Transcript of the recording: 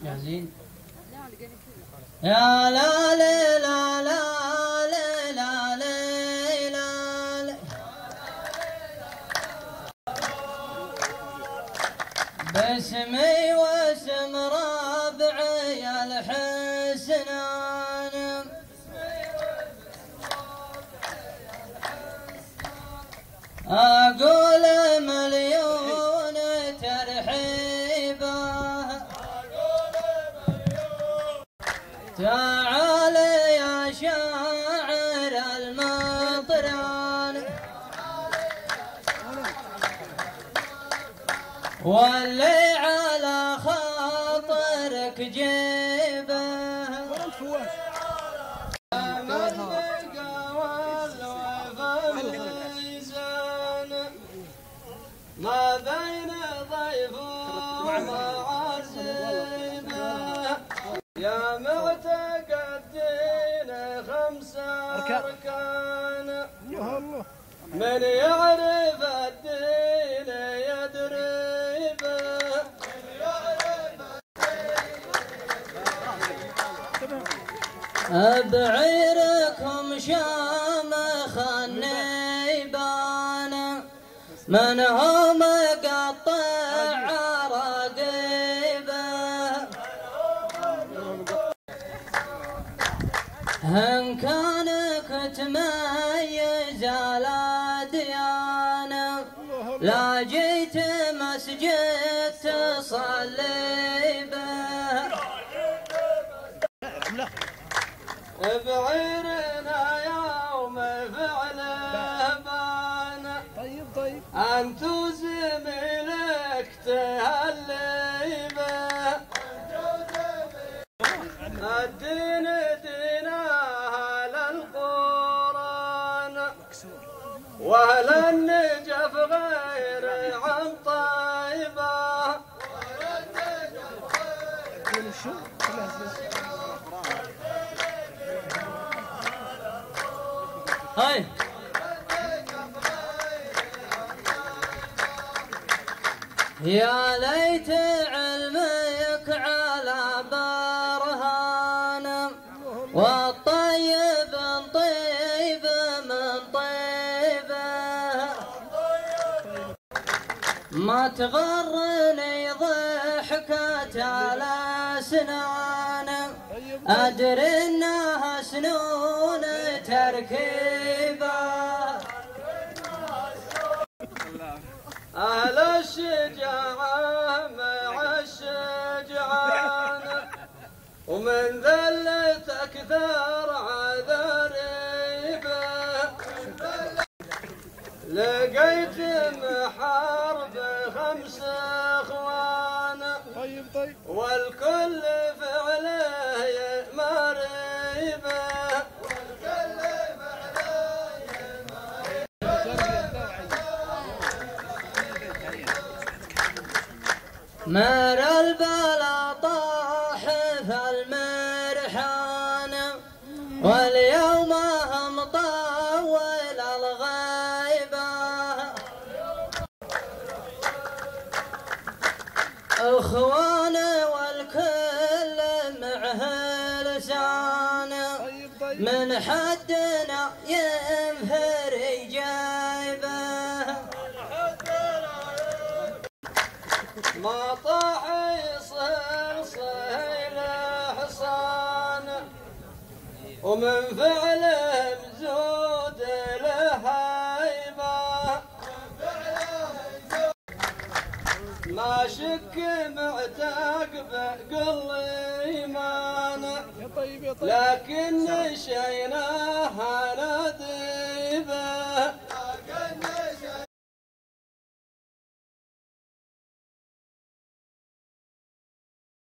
جاهزين؟ يا لا لا لا لا لا لا لا باسمي واسم ربعي الحسنان أقول مليون ترحيبه تعال يا شاعر المطران واللي على خاطرك جيبه ما بين ضيف ومعزبه يا معتقدين 5 أركان من يعرف الدين يدري به أبعيركم شامخ النيبان من هم قطع عراقبه إن كانك تميز الأديان لا جيت مسجد تصلي به بعيرنا يوم فعله بان طيب أنت زميلك تهلي به الدين دين أهل القرآن وأهل النجف غير عن طيبة هاي يا ليت علمك على برهان والطيب طيب من طيبه ما تغرني ضحكة الأسنان أدري إنها سنون تركيبه أهل الشجاعة مع الشجعان ومن ذلتك ثار عذريبه لقيت محارب 5 إخوان طيب والكل فعله مريبه مر البلا طاح في المرحان واليوم هم طول الغيبة اخوان والكل معه لسان من حدنا ينفر جايبه ما طاح يصير صهيل حصان ومن فعله بزود له هيبه ما شك معتقبه قل ايمان لكن شيء